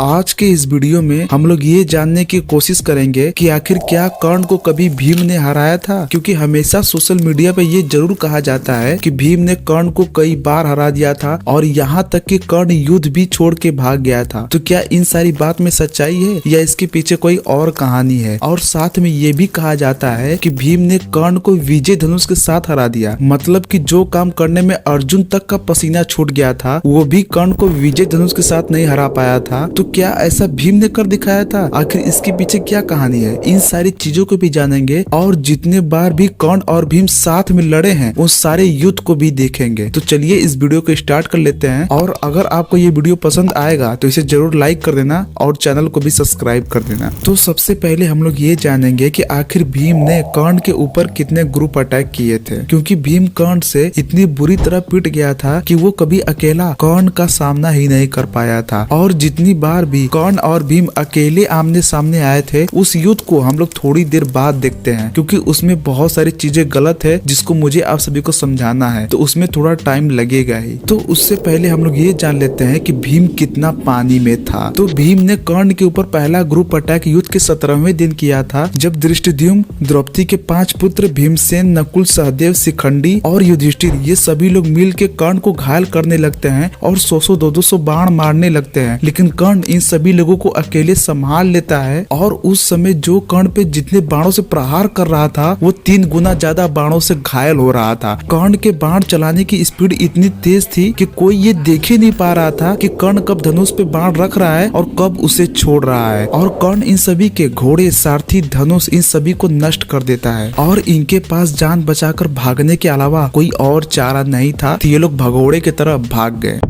आज के इस वीडियो में हम लोग ये जानने की कोशिश करेंगे कि आखिर क्या कर्ण को कभी भीम ने हराया था, क्योंकि हमेशा सोशल मीडिया पे ये जरूर कहा जाता है कि भीम ने कर्ण को कई बार हरा दिया था और यहाँ तक कि कर्ण युद्ध भी छोड़ के भाग गया था। तो क्या इन सारी बात में सच्चाई है या इसके पीछे कोई और कहानी है? और साथ में ये भी कहा जाता है कि भीम ने कर्ण को विजय धनुष के साथ हरा दिया, मतलब कि जो काम करने में अर्जुन तक का पसीना छूट गया था वो भी कर्ण को विजय धनुष के साथ नहीं हरा पाया था। तो क्या ऐसा भीम ने कर दिखाया था? आखिर इसके पीछे क्या कहानी है? इन सारी चीजों को भी जानेंगे और जितने बार भी कर्ण और भीम साथ में लड़े हैं उन सारे युद्ध को भी देखेंगे। तो चलिए इस वीडियो को स्टार्ट कर लेते हैं। और अगर आपको ये वीडियो पसंद आएगा तो इसे जरूर लाइक कर देना और चैनल को भी सब्सक्राइब कर देना। तो सबसे पहले हम लोग ये जानेंगे कि आखिर भीम ने कर्ण के ऊपर कितने ग्रुप अटैक किए थे, क्योंकि भीम कर्ण से इतनी बुरी तरह पिट गया था कि वो कभी अकेला कर्ण का सामना ही नहीं कर पाया था। और जितनी बार भी कर्ण और भीम अकेले आमने सामने आए थे उस युद्ध को हम लोग थोड़ी देर बाद देखते हैं, क्योंकि उसमें बहुत सारी चीजें गलत है जिसको मुझे आप सभी को समझाना है, तो उसमें थोड़ा टाइम लगेगा ही। तो उससे पहले हम लोग ये जान लेते हैं कि भीम कितना पानी में था। तो भीम ने कर्ण के ऊपर पहला ग्रुप अटैक युद्ध के 17वें दिन किया था, जब धृष्टद्युम्न, द्रौपदी के 5 पुत्र भीमसेन, नकुल, सहदेव, शिखंडी और युधिष्ठिर ये सभी लोग मिल के कर्ण को घायल करने लगते हैं और 100-100, 200 बाण मारने लगते हैं। लेकिन कर्ण इन सभी लोगों को अकेले संभाल लेता है और उस समय जो कर्ण पे जितने बाणों से प्रहार कर रहा था वो 3 गुना ज्यादा बाणों से घायल हो रहा था। कर्ण के बाण चलाने की स्पीड इतनी तेज थी कि कोई ये देख ही नहीं पा रहा था कि कर्ण कब धनुष पे बाण रख रहा है और कब उसे छोड़ रहा है। और कर्ण इन सभी के घोड़े, सारथी, धनुष इन सभी को नष्ट कर देता है और इनके पास जान बचाकर भागने के अलावा कोई और चारा नहीं था, तो ये लोग भगोड़े की तरफ भाग गए।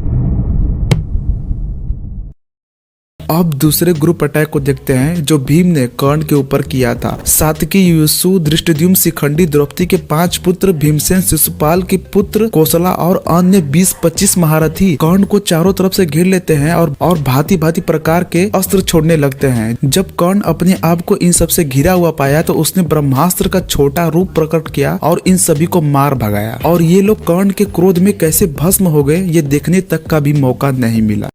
अब दूसरे ग्रुप अटैक को देखते हैं जो भीम ने कर्ण के ऊपर किया था। सात्यकी, युयुत्सु, धृष्टद्युम्न, शिखंडी, द्रौपदी के 5 पुत्र भीमसेन, शिशुपाल के पुत्र कौशला और अन्य 20-25 महारथी कर्ण को चारों तरफ से घेर लेते हैं और भांति भांति प्रकार के अस्त्र छोड़ने लगते हैं। जब कर्ण अपने आप को इन सब से घिरा हुआ पाया तो उसने ब्रह्मास्त्र का छोटा रूप प्रकट किया और इन सभी को मार भगाया। और ये लोग कर्ण के क्रोध में कैसे भस्म हो गए ये देखने तक का भी मौका नहीं मिला।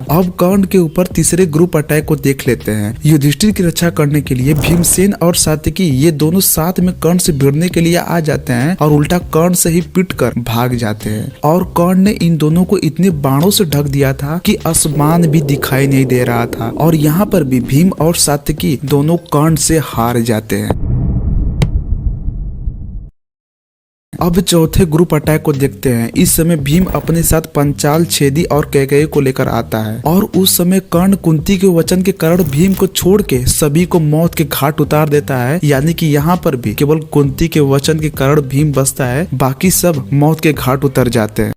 अब कर्ण के ऊपर तीसरे ग्रुप अटैक को देख लेते हैं। युधिष्ठिर की रक्षा करने के लिए भीमसेन और सात्यकी ये दोनों साथ में कर्ण से भिड़ने के लिए आ जाते हैं और उल्टा कर्ण से ही पिट कर भाग जाते हैं। और कर्ण ने इन दोनों को इतने बाणों से ढक दिया था कि आसमान भी दिखाई नहीं दे रहा था। और यहाँ पर भी भीम और सात्यकी दोनों कर्ण से हार जाते हैं। अब चौथे ग्रुप अटैक को देखते हैं। इस समय भीम अपने साथ पंचाल, छेदी और कैकेयी को लेकर आता है और उस समय कर्ण कुंती के वचन के कारण भीम को छोड़ के सभी को मौत के घाट उतार देता है। यानी कि यहाँ पर भी केवल कुंती के वचन के कारण भीम बचता है, बाकी सब मौत के घाट उतर जाते हैं।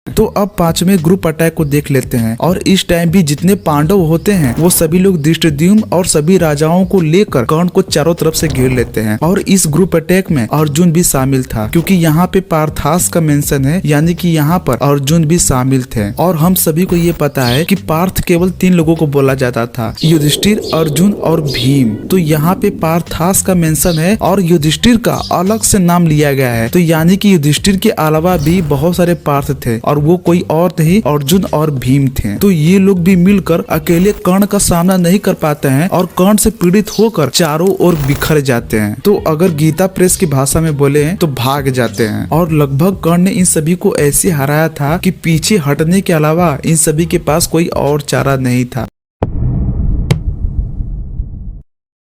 तो अब 5वें ग्रुप अटैक को देख लेते हैं। और इस टाइम भी जितने पांडव होते हैं वो सभी लोग धृष्टद्युम्न और सभी राजाओं को लेकर कर्ण को चारों तरफ से घेर लेते हैं। और इस ग्रुप अटैक में अर्जुन भी शामिल था, क्योंकि यहाँ पे पार्थास का मेंशन है, यानी कि यहाँ पर अर्जुन भी शामिल थे। और हम सभी को ये पता है कि पार्थ केवल 3 लोगों को बोला जाता था, युधिष्ठिर, अर्जुन और भीम। तो यहाँ पे पार्थास का मेंशन है और युधिष्ठिर का अलग से नाम लिया गया है। तो यानी कि युधिष्ठिर के अलावा भी बहुत सारे पार्थ थे और वो कोई और नहीं, अर्जुन और भीम थे। तो ये लोग भी मिलकर अकेले कर्ण का सामना नहीं कर पाते हैं और कर्ण से पीड़ित होकर चारों ओर बिखर जाते हैं। तो अगर गीता प्रेस की भाषा में बोले तो भाग जाते हैं। और लगभग कर्ण ने इन सभी को ऐसे हराया था कि पीछे हटने के अलावा इन सभी के पास कोई और चारा नहीं था।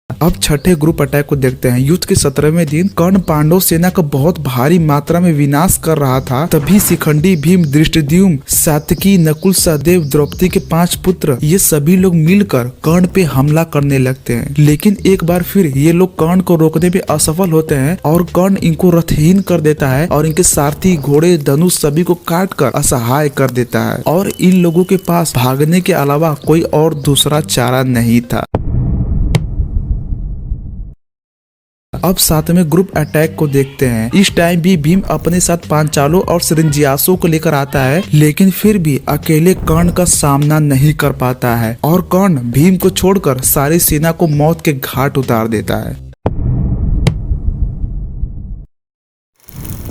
अब छठे ग्रुप अटैक को देखते हैं। युद्ध के 17वें दिन कर्ण पांडव सेना का बहुत भारी मात्रा में विनाश कर रहा था, तभी शिखंडी, भीम, धृष्टद्युम्न, सात्यकी, नकुल, सहदेव, द्रौपदी के 5 पुत्र ये सभी लोग मिलकर कर्ण पे हमला करने लगते हैं। लेकिन एक बार फिर ये लोग कर्ण को रोकने में असफल होते हैं और कर्ण इनको रथहीन कर देता है और इनके सारथी, घोड़े, धनुष सभी को काट कर असहाय कर देता है। और इन लोगों के पास भागने के अलावा कोई और दूसरा चारा नहीं था। अब 7वें ग्रुप अटैक को देखते हैं। इस टाइम भी भीम अपने साथ पांचालों और सिरंजियासों को लेकर आता है, लेकिन फिर भी अकेले कर्ण का सामना नहीं कर पाता है और कर्ण भीम को छोड़कर सारी सेना को मौत के घाट उतार देता है।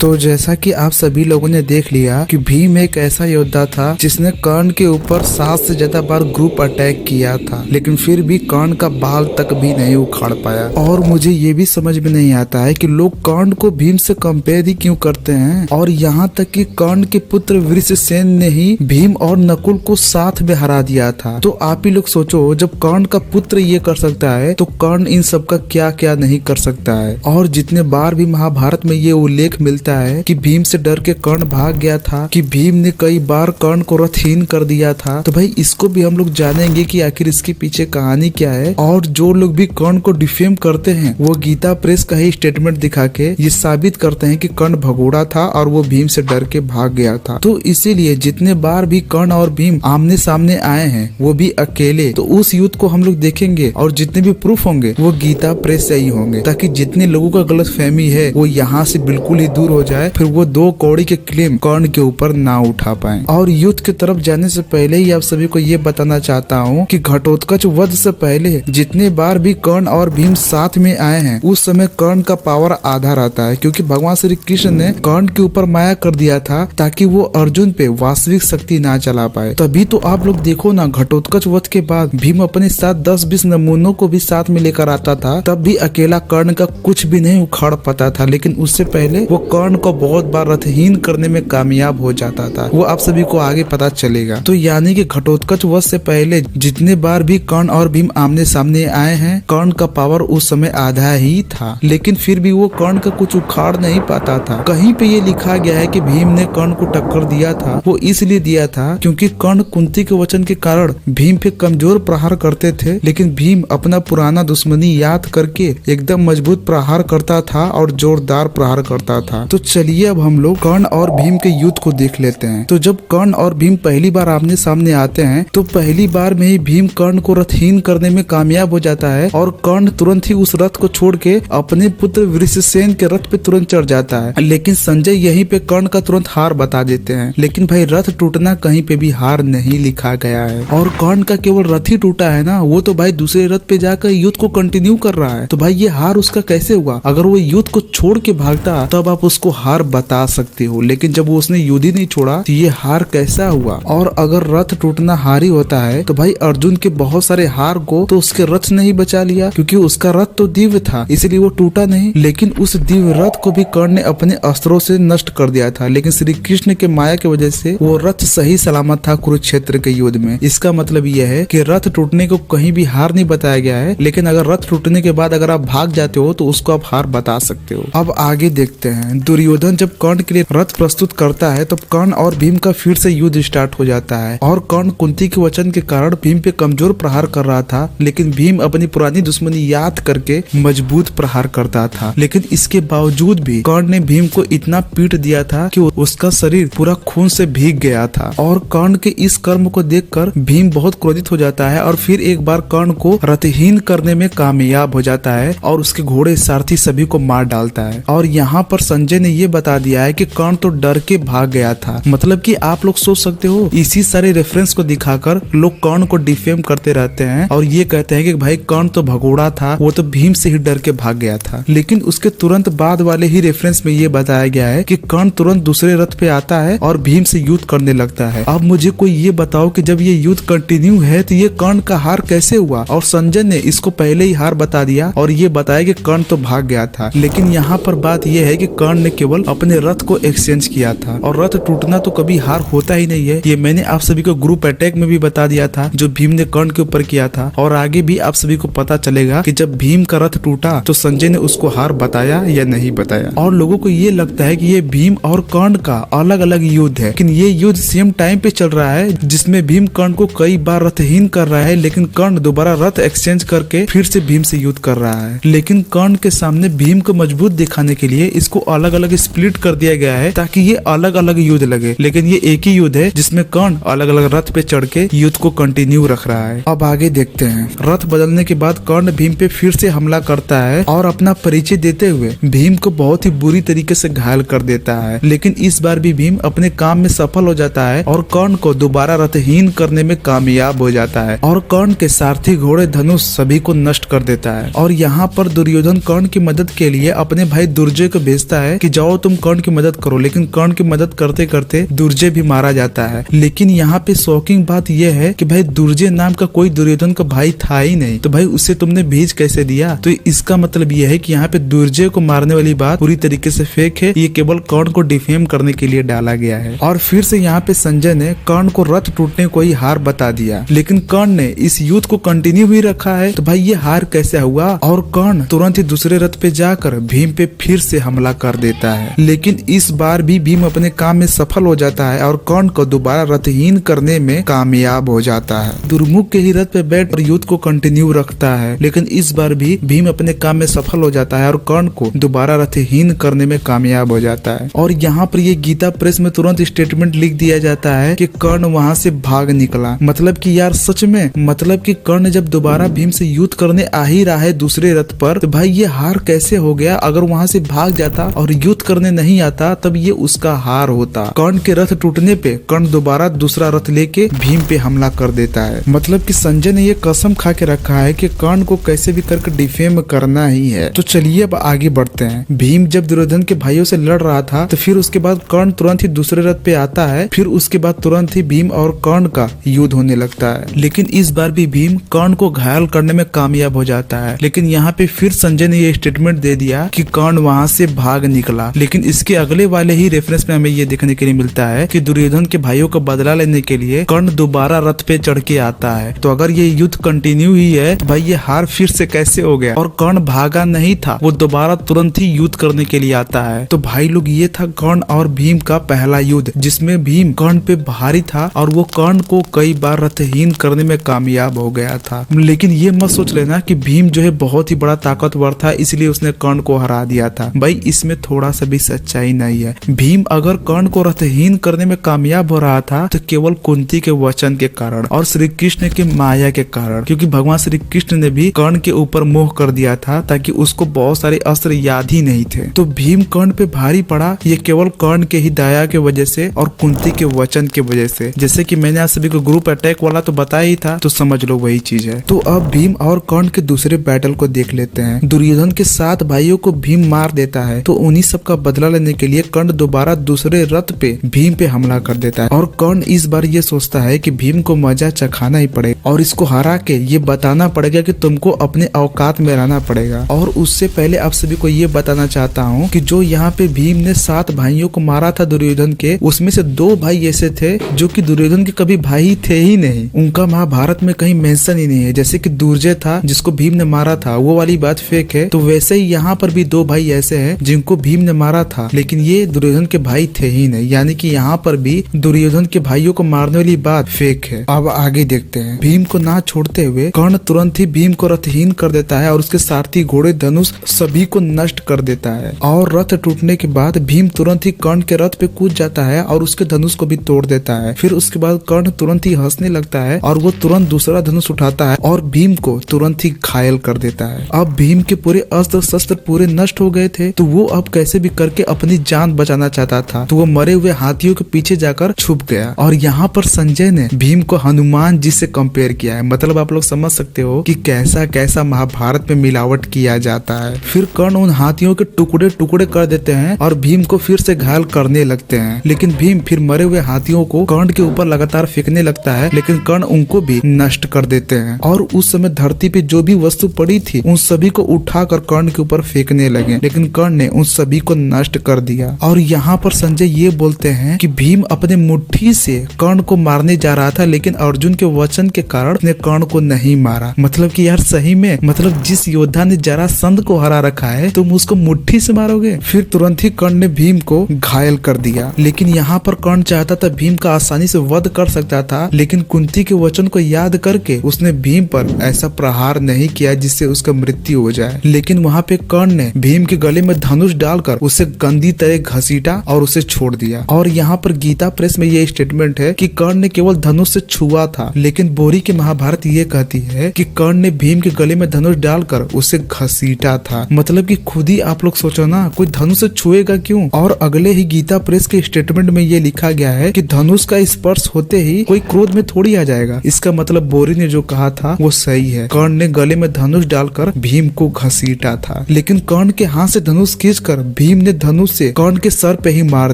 तो जैसा कि आप सभी लोगों ने देख लिया कि भीम एक ऐसा योद्धा था जिसने कर्ण के ऊपर 7 से ज्यादा बार ग्रुप अटैक किया था, लेकिन फिर भी कर्ण का बाल तक भी नहीं उखाड़ पाया। और मुझे ये भी समझ में नहीं आता है कि लोग कर्ण को भीम से कंपेयर ही क्यों करते हैं। और यहाँ तक कि कर्ण के पुत्र वृषसेन ने ही भीम और नकुल को साथ में हरा दिया था। तो आप ही लोग सोचो, जब कर्ण का पुत्र ये कर सकता है तो कर्ण इन सब का क्या क्या नहीं कर सकता है। और जितने बार भी महाभारत में ये उल्लेख मिलता है कि भीम से डर के कर्ण भाग गया था, कि भीम ने कई बार कर्ण को रथहीन कर दिया था, तो भाई इसको भी हम लोग जानेंगे कि आखिर इसके पीछे कहानी क्या है। और जो लोग भी कर्ण को डिफेम करते हैं वो गीता प्रेस का ही स्टेटमेंट दिखा के ये साबित करते हैं कि कर्ण भगोड़ा था और वो भीम से डर के भाग गया था। तो इसीलिए जितने बार भी कर्ण और भीम आमने सामने आए हैं वो भी अकेले, तो उस युद्ध को हम लोग देखेंगे और जितने भी प्रूफ होंगे वो गीता प्रेस से ही होंगे, ताकि जितने लोगों का गलत फहमी है वो यहाँ से बिल्कुल ही दूर हो जाए, फिर वो 2 कौड़ी के क्लेम कर्ण के ऊपर ना उठा पाए। और युद्ध की तरफ जाने से पहले ही आप सभी को ये बताना चाहता हूँ कि घटोत्कच वध से पहले जितने बार भी कर्ण और भीम साथ में आए हैं उस समय कर्ण का पावर आधा रहता है, क्योंकि भगवान श्री कृष्ण ने कर्ण के ऊपर माया कर दिया था ताकि वो अर्जुन पे वास्तविक शक्ति ना चला पाए। तभी तो आप लोग देखो ना, घटोत्कच वध के बाद भीम अपने साथ 10-20 नमूनों को भी साथ में लेकर आता था, तब भी अकेला कर्ण का कुछ भी नहीं उखाड़ पाता था। लेकिन उससे पहले वो कर्ण को बहुत बार रथहीन करने में कामयाब हो जाता था, वो आप सभी को आगे पता चलेगा। तो यानी कि घटोत्कच वध से पहले जितने बार भी कर्ण और भीम आमने सामने आए हैं कर्ण का पावर उस समय आधा ही था, लेकिन फिर भी वो कर्ण का कुछ उखाड़ नहीं पाता था। कहीं पे ये लिखा गया है कि भीम ने कर्ण को टक्कर दिया था, वो इसलिए दिया था क्योंकि कर्ण कुंती के वचन के कारण भीम पे कमजोर प्रहार करते थे, लेकिन भीम अपना पुराना दुश्मनी याद करके एकदम मजबूत प्रहार करता था और जोरदार प्रहार करता था। तो चलिए अब हम लोग कर्ण और भीम के युद्ध को देख लेते हैं। तो जब कर्ण और भीम पहली बार आमने सामने आते हैं तो पहली बार में ही भीम कर्ण को रथहीन करने में कामयाब हो जाता है और कर्ण तुरंत ही उस रथ को छोड़ के अपने पुत्र वृषसेन के रथ पे तुरंत चढ़ जाता है। लेकिन संजय यहीं पे कर्ण का तुरंत हार बता देते हैं। लेकिन भाई रथ टूटना कहीं पे भी हार नहीं लिखा गया है, और कर्ण का केवल रथ ही टूटा है ना, वो तो भाई दूसरे रथ पे जाकर युद्ध को कंटिन्यू कर रहा है। तो भाई ये हार उसका कैसे हुआ? अगर वो युद्ध को छोड़ के भागता तब आप उसको हार बता सकते हो, लेकिन जब वो उसने युद्ध ही नहीं छोड़ा तो ये हार कैसा हुआ? और अगर रथ टूटना हार ही होता है तो भाई अर्जुन के बहुत सारे हार को तो उसके रथ ने ही बचा लिया, क्योंकि उसका रथ तो दिव्य था इसलिए वो टूटा नहीं। लेकिन उस दिव्य रथ को भी कर्ण ने अपने अस्त्रों से नष्ट कर दिया था, लेकिन श्री कृष्ण के माया की वजह से वो रथ सही सलामत था कुरुक्षेत्र के युद्ध में। इसका मतलब यह है कि रथ टूटने को कहीं भी हार नहीं बताया गया है, लेकिन अगर रथ टूटने के बाद अगर आप भाग जाते हो तो उसको आप हार बता सकते हो। अब आगे देखते हैं। दुर्योधन जब कर्ण के लिए रथ प्रस्तुत करता है तब कर्ण और भीम का फिर से युद्ध स्टार्ट हो जाता है, और कर्ण कुंती के वचन के कारण भीम पे कमजोर प्रहार कर रहा था, लेकिन भीम अपनी पुरानी दुश्मनी याद करके मजबूत प्रहार करता था। लेकिन इसके बावजूद भी कर्ण ने भीम को इतना पीट दिया था कि उसका शरीर पूरा खून से भीग गया था। और कर्ण के इस कर्म को देखकर भीम बहुत क्रोधित हो जाता है और फिर एक बार कर्ण को रथहीन करने में कामयाब हो जाता है और उसके घोड़े सारथी सभी को मार डालता है। और यहाँ पर संजय ने ये बता दिया है कि कर्ण तो डर के भाग गया था। मतलब कि आप लोग सोच सकते हो, इसी सारे रेफरेंस को दिखाकर लोग कर्ण को डिफेम करते रहते हैं और ये कहते हैं कि भाई कर्ण तो भगोड़ा था, वो तो भीम से ही डर के भाग गया था। लेकिन उसके तुरंत बाद वाले ही रेफरेंस में ये बताया गया है कि कर्ण तुरंत दूसरे रथ पे आता है और भीम से युद्ध करने लगता है। अब मुझे कोई ये बताओ कि जब ये युद्ध कंटिन्यू है तो ये कर्ण का हार कैसे हुआ? और संजय ने इसको पहले ही हार बता दिया और ये बताया कि कर्ण तो भाग गया था। लेकिन यहाँ पर बात यह है कि कर्ण ने केवल अपने रथ को एक्सचेंज किया था, और रथ टूटना तो कभी हार होता ही नहीं है। ये मैंने आप सभी को ग्रुप अटैक में भी बता दिया था जो भीम ने कर्ण के ऊपर किया था, और आगे भी आप सभी को पता चलेगा कि जब भीम का रथ टूटा तो संजय ने उसको हार बताया या नहीं बताया। और लोगों को ये लगता है कि ये भीम और कर्ण का अलग अलग युद्ध है, लेकिन ये युद्ध सेम टाइम पे चल रहा है जिसमें भीम कर्ण को कई बार रथहीन कर रहा है, लेकिन कर्ण दोबारा रथ एक्सचेंज करके फिर से भीम से युद्ध कर रहा है। लेकिन कर्ण के सामने भीम को मजबूत दिखाने के लिए इसको अलग अलग स्प्लिट कर दिया गया है ताकि ये अलग अलग युद्ध लगे, लेकिन ये एक ही युद्ध है जिसमें कर्ण अलग अलग रथ पे चढ़ के युद्ध को कंटिन्यू रख रहा है। अब आगे देखते हैं। रथ बदलने के बाद कर्ण भीम पे फिर से हमला करता है और अपना परिचय देते हुए भीम को बहुत ही बुरी तरीके से घायल कर देता है। लेकिन इस बार भी भीम अपने काम में सफल हो जाता है और कर्ण को दोबारा रथहीन करने में कामयाब हो जाता है, और कर्ण के सारथी घोड़े धनुष सभी को नष्ट कर देता है। और यहाँ पर दुर्योधन कर्ण की मदद के लिए अपने भाई दुर्जय को भेजता है कि जाओ तुम कर्ण की मदद करो, लेकिन कर्ण की मदद करते करते दुर्जय भी मारा जाता है। लेकिन यहाँ पे शॉकिंग बात यह है कि भाई दुर्जय नाम का कोई दुर्योधन का भाई था ही नहीं, तो भाई उसे तुमने भेज कैसे दिया? तो इसका मतलब यह है कि यहाँ पे दुर्जय को मारने वाली बात पूरी तरीके से फेक है, ये केवल कर्ण को डिफेम करने के लिए डाला गया है। और फिर से यहाँ पे संजय ने कर्ण को रथ टूटने को ही हार बता दिया, लेकिन कर्ण ने इस युद्ध को कंटिन्यू भी रखा है। तो भाई ये हार कैसे हुआ? और कर्ण तुरंत ही दूसरे रथ पे जाकर भीम पे फिर से हमला कर देता है, लेकिन इस बार भी भीम अपने काम में सफल हो जाता है और कर्ण को दोबारा रथहीन करने में कामयाब हो जाता है। दुर्मुख के ही रथ पे बैठ युद्ध को कंटिन्यू रखता है, लेकिन इस बार भी भीम अपने काम में सफल हो जाता है और कर्ण को दोबारा रथहीन करने में कामयाब हो जाता है। और यहाँ पर ये गीता प्रेस में तुरंत स्टेटमेंट लिख दिया जाता है कि कर्ण वहाँ से भाग निकला। मतलब कि यार सच में, मतलब कि कर्ण जब दोबारा भीम से युद्ध करने आ ही रहा है दूसरे रथ पर, तो भाई ये हार कैसे हो गया? अगर वहाँ से भाग जाता और युद्ध करने नहीं आता तब ये उसका हार होता। कर्ण के रथ टूटने पे कर्ण दोबारा दूसरा रथ लेके भीम पे हमला कर देता है। मतलब कि संजय ने ये कसम खा के रखा है कि कर्ण को कैसे भी करके डिफेम करना ही है। तो चलिए अब आगे बढ़ते हैं। भीम जब दुर्योधन के भाइयों से लड़ रहा था तो फिर उसके बाद कर्ण तुरंत ही दूसरे रथ पे आता है। फिर उसके बाद तुरंत ही भीम और कर्ण का युद्ध होने लगता है, लेकिन इस बार भी भीम कर्ण को घायल करने में कामयाब हो जाता है। लेकिन यहाँ पे फिर संजय ने ये स्टेटमेंट दे दिया कि कर्ण वहाँ से भाग निकला। लेकिन इसके अगले वाले ही रेफरेंस में हमें ये देखने के लिए मिलता है कि दुर्योधन के भाइयों का बदला लेने के लिए कर्ण दोबारा रथ पे चढ़ के आता है। तो अगर ये युद्ध कंटिन्यू ही है तो भाई ये हार फिर से कैसे हो गया? और कर्ण भागा नहीं था, वो दोबारा तुरंत ही युद्ध करने के लिए आता है। तो भाई लोग ये था कर्ण और भीम का पहला युद्ध, जिसमें भीम कर्ण पे भारी था और वो कर्ण को कई बार रथहीन करने में कामयाब हो गया था। लेकिन ये मत सोच लेना कि भीम जो है बहुत ही बड़ा ताकतवर था इसलिए उसने कर्ण को हरा दिया था। भाई इसमें थोड़ा सा भी सच्चाई नहीं है। भीम अगर कर्ण को रथहीन करने में कामयाब हो रहा था तो केवल कुंती के वचन के कारण और श्री कृष्ण के माया के कारण, क्योंकि भगवान श्री कृष्ण ने भी कर्ण के ऊपर मोह कर दिया था ताकि उसको बहुत सारे अस्त्र याद ही नहीं थे। तो भीम कर्ण पे भारी पड़ा ये केवल कर्ण के ही दया के वजह से और कुंती के वचन के वजह से। जैसे कि मैंने आप सभी को ग्रुप अटैक वाला तो बताया ही था, तो समझ लो वही चीज है। तो अब भीम और कर्ण के दूसरे बैटल को देख लेते हैं। दुर्योधन के 7 भाइयों को भीम मार देता है, तो उन्हीं सब का बदला लेने के लिए कर्ण दोबारा दूसरे रथ पे भीम पे हमला कर देता है। और कर्ण इस बार ये सोचता है कि भीम को मजा चखाना ही पड़ेगा और इसको हरा के ये बताना पड़ेगा कि तुमको अपने औकात में रहना पड़ेगा। और उससे पहले आप सभी को ये बताना चाहता हूँ कि जो यहाँ पे भीम ने 7 भाइयों को मारा था दुर्योधन के, उसमें से 2 भाई ऐसे थे जो कि दुर्योधन के कभी भाई थे ही नहीं, उनका महाभारत में कहीं मेंशन ही नहीं है। जैसे कि दुर्जय था जिसको भीम ने मारा था, वो वाली बात फेक है। तो वैसे ही यहाँ पर भी 2 भाई ऐसे हैं जिनको भीम ने मारा था, लेकिन ये दुर्योधन के भाई थे ही नहीं, यानी कि यहाँ पर भी दुर्योधन के भाइयों को मारने वाली बात फेक है। अब आगे देखते हैं। भीम को ना छोड़ते हुए कर्ण तुरंत ही भीम को रथहीन कर देता है और उसके सारथी घोड़े धनुष सभी को नष्ट कर देता है। और रथ टूटने के बाद भीम तुरंत ही कर्ण के रथ पे कूद जाता है और उसके धनुष को भी तोड़ देता है। फिर उसके बाद कर्ण तुरंत ही हंसने लगता है और वो तुरंत दूसरा धनुष उठाता है और भीम को तुरंत ही घायल कर देता है। अब भीम के पूरे अस्त्र शस्त्र पूरे नष्ट हो गए थे, तो वो अब कैसे भी करके अपनी जान बचाना चाहता था, तो वो मरे हुए हाथियों के पीछे जाकर छुप गया। और यहाँ पर संजय ने भीम को हनुमान जी से कंपेयर किया है। मतलब आप लोग समझ सकते हो कि कैसा कैसा महाभारत में मिलावट किया जाता है। फिर कर्ण उन हाथियों के टुकड़े टुकड़े कर देते हैं और भीम को फिर से घायल करने लगते हैं। लेकिन भीम फिर मरे हुए हाथियों को कर्ण के ऊपर लगातार फेंकने लगता है, लेकिन कर्ण उनको भी नष्ट कर देते हैं। और उस समय धरती पे जो भी वस्तु पड़ी थी उन सभी को उठाकर कर्ण के ऊपर फेंकने लगे, लेकिन कर्ण ने उन सभी को नष्ट कर दिया। और यहाँ पर संजय ये बोलते हैं कि भीम अपने मुट्ठी से कर्ण को मारने जा रहा था, लेकिन अर्जुन के वचन के कारण उसने कर्ण को नहीं मारा। मतलब कि यार सही में, मतलब जिस योद्धा ने जरासंध को हरा रखा है तुम उसको मुट्ठी से मारोगे? फिर तुरंत ही कर्ण ने भीम को घायल कर दिया। लेकिन यहाँ पर कर्ण चाहता था भीम का आसानी से वध कर सकता था, लेकिन कुंती के वचन को याद करके उसने भीम पर ऐसा प्रहार नहीं किया जिससे उसका मृत्यु हो जाए। लेकिन वहाँ पे कर्ण ने भीम के गले में धनुष डालकर उसे गंदी तरह घसीटा और उसे छोड़ दिया। और यहाँ पर गीता प्रेस में ये स्टेटमेंट है कि कर्ण ने केवल धनुष से छुआ था, लेकिन बोरी के महाभारत ये कहती है कि कर्ण ने भीम के गले में धनुष डालकर उसे घसीटा था। मतलब कि खुद ही आप लोग सोचो ना, कोई धनुष से छुएगा क्यों? और अगले ही गीता प्रेस के स्टेटमेंट में ये लिखा गया है कि धनुष का स्पर्श होते ही कोई क्रोध में थोड़ी आ जाएगा। इसका मतलब बोरी ने जो कहा था वो सही है। कर्ण ने गले में धनुष डालकर भीम को घसीटा था, लेकिन कर्ण के हाथ से धनुष खींचकर भीम ने धनुष से कर्ण के सर पे ही मार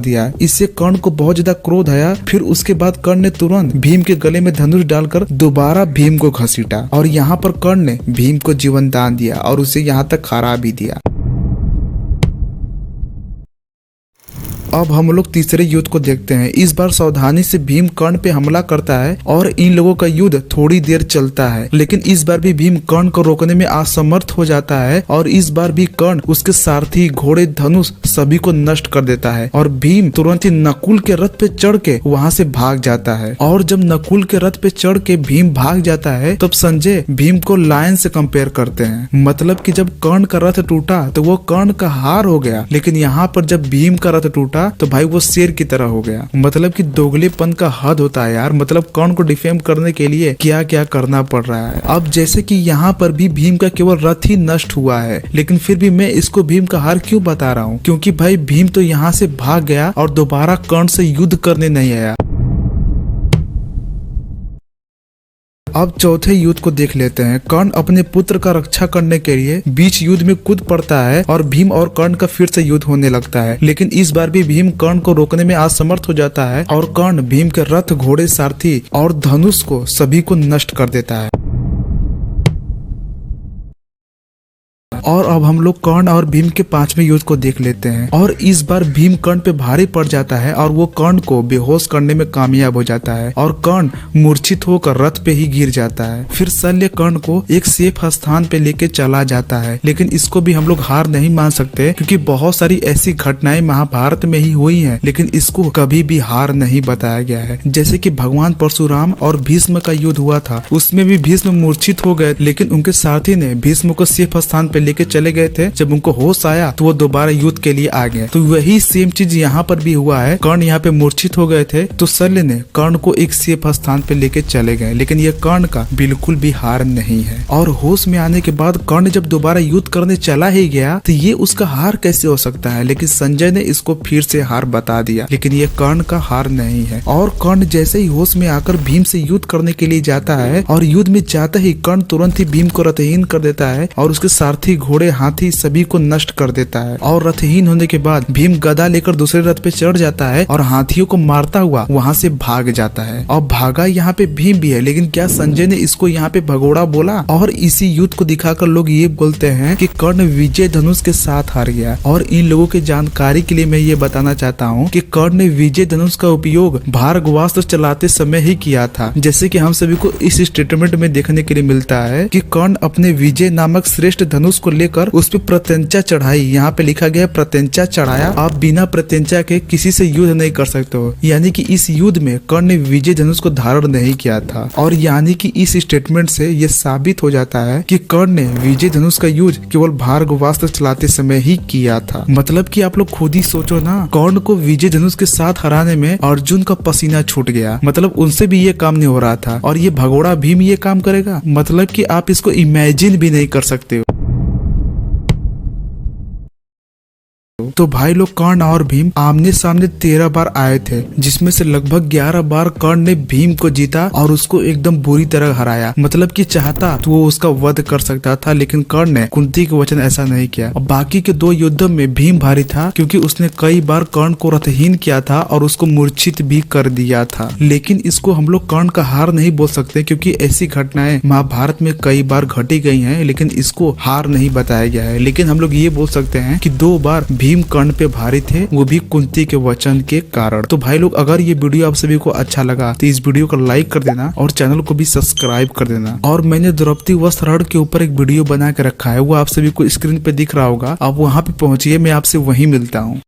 दिया। इससे कर्ण को बहुत ज्यादा क्रोध आया। फिर उसके बाद कर्ण ने तुरंत भीम के गले में धनुष डालकर दोबारा भीम को घसीटा और यहाँ पर कर्ण ने भीम को जीवन दान दिया और उसे यहाँ तक हरा भी दिया। अब हम लोग तीसरे युद्ध को देखते हैं। इस बार सावधानी से भीम कर्ण पे हमला करता है और इन लोगों का युद्ध थोड़ी देर चलता है, लेकिन इस बार भी भीम कर्ण को रोकने में असमर्थ हो जाता है और इस बार भी कर्ण उसके सारथी, घोड़े, धनुष सभी को नष्ट कर देता है और भीम तुरंत ही नकुल के रथ पे चढ़ के वहाँ से भाग जाता है। और जब नकुल के रथ पे चढ़ के भीम भाग जाता है तब संजय भीम को लायन से कंपेयर करते हैं, मतलब कि जब कर्ण का रथ टूटा तो वो कर्ण का हार हो गया, लेकिन यहाँ पर जब भीम का रथ टूटा तो भाई वो शेर की तरह हो गया। मतलब कि दोगलेपन का हद होता है यार। मतलब कर्ण को डिफेम करने के लिए क्या क्या करना पड़ रहा है। अब जैसे कि यहाँ पर भी भीम का केवल रथ ही नष्ट हुआ है, लेकिन फिर भी मैं इसको भीम का हार क्यों बता रहा हूँ, क्योंकि भाई भीम तो यहाँ से भाग गया और दोबारा कर्ण से युद्ध करने नहीं आया। अब चौथे युद्ध को देख लेते हैं। कर्ण अपने पुत्र का रक्षा करने के लिए बीच युद्ध में कूद पड़ता है और भीम और कर्ण का फिर से युद्ध होने लगता है, लेकिन इस बार भी भीम कर्ण को रोकने में असमर्थ हो जाता है और कर्ण भीम के रथ, घोड़े, सारथी और धनुष को सभी को नष्ट कर देता है। और अब हम लोग कर्ण और भीम के पांचवें युद्ध को देख लेते हैं और इस बार भीम कर्ण पे भारी पड़ जाता है और वो कर्ण को बेहोश करने में कामयाब हो जाता है और कर्ण मूर्छित होकर रथ पे ही गिर जाता है। फिर शल्य कर्ण को एक सेफ स्थान पे लेके चला जाता है, लेकिन इसको भी हम लोग हार नहीं मान सकते क्योंकि बहुत सारी ऐसी घटनाएं महाभारत में ही हुई है, लेकिन इसको कभी भी हार नहीं बताया गया है। जैसे कि भगवान परशुराम और भीष्म का युद्ध हुआ था, उसमें भी भीष्म मूर्छित हो गए, लेकिन उनके सारथी ने भीष्म को सेफ स्थान पे लेके चले गए थे। जब उनको होश आया तो वो दोबारा युद्ध के लिए आ गए। तो वही सेम चीज यहाँ पर भी हुआ है। कर्ण यहाँ पे मूर्छित हो गए थे तो शल्य ने कर्ण को एक सेफ स्थान पे लेके चले गए, लेकिन ये कर्ण का बिल्कुल भी हार नहीं है। और होश में आने के बाद कर्ण जब दोबारा युद्ध करने चला ही गया तो ये उसका हार कैसे हो सकता है, लेकिन संजय ने इसको फिर से हार बता दिया, लेकिन ये कर्ण का हार नहीं है। और कर्ण जैसे ही होश में आकर भीम से युद्ध करने के लिए जाता है और युद्ध में जाता ही कर्ण तुरंत ही भीम को रथहीन कर देता है और उसके सारथी, घोड़े, हाथी सभी को नष्ट कर देता है। और रथहीन होने के बाद भीम गदा लेकर दूसरे रथ पे चढ़ जाता है और हाथियों को मारता हुआ वहाँ से भाग जाता है। और भागा यहाँ पे भीम भी है, लेकिन क्या संजय ने इसको यहाँ पे भगोड़ा बोला? और इसी युद्ध को दिखाकर लोग ये बोलते हैं कि कर्ण विजय धनुष के साथ हार गया। और इन लोगों की जानकारी के लिए मैं ये बताना चाहता हूँ कि कर्ण ने विजय धनुष का उपयोग भार्गवास्त्र चलाते समय ही किया था, जैसे कि हम सभी को इस स्टेटमेंट में देखने के लिए मिलता है कि कर्ण अपने विजय नामक श्रेष्ठ धनुष को लेकर उस पे प्रत्यंचा चढ़ाई। यहाँ पे लिखा गया प्रत्यंचा चढ़ाया। आप बिना प्रत्यंचा के किसी से युद्ध नहीं कर सकते हो, यानी कि इस युद्ध में कर्ण ने विजय धनुष को धारण नहीं किया था। और यानी कि इस स्टेटमेंट से ये साबित हो जाता है कि कर्ण ने विजय धनुष का यूज केवल भार्गवास्त्र चलाते समय ही किया था। मतलब कि आप लोग खुद ही सोचो ना, कर्ण को विजय धनुष के साथ हराने में अर्जुन का पसीना छूट गया। मतलब उनसे भी ये काम नहीं हो रहा था और ये भगोड़ा भीम ये काम करेगा? मतलब कि आप इसको इमेजिन भी नहीं कर सकते हो। तो भाई लोग कर्ण और भीम आमने सामने 13 बार आए थे, जिसमें से लगभग 11 बार कर्ण ने भीम को जीता और उसको एकदम बुरी तरह हराया। मतलब कि चाहता तो वो उसका वध कर सकता था, लेकिन कर्ण ने कुंती के वचन ऐसा नहीं किया। और बाकी के 2 युद्धों में भीम भारी था क्योंकि उसने कई बार कर्ण को रथहीन किया था और उसको मूर्छित भी कर दिया था। लेकिन इसको हम लोग कर्ण का हार नहीं बोल सकते क्योंकि ऐसी घटनाएं महाभारत में कई बार घटी गई हैं, लेकिन इसको हार नहीं बताया गया है। लेकिन हम लोग ये बोल सकते हैं कि 2 बार भीम कर्ण पे भारी थे, वो भी कुंती के वचन के कारण। तो भाई लोग, अगर ये वीडियो आप सभी को अच्छा लगा तो इस वीडियो को लाइक कर देना और चैनल को भी सब्सक्राइब कर देना। और मैंने द्रौपदी वस्त्र हरण के ऊपर एक वीडियो बना के रखा है, वो आप सभी को स्क्रीन पे दिख रहा होगा। आप वहाँ पे पहुंचिए, मैं आपसे वहीं मिलता हूँ।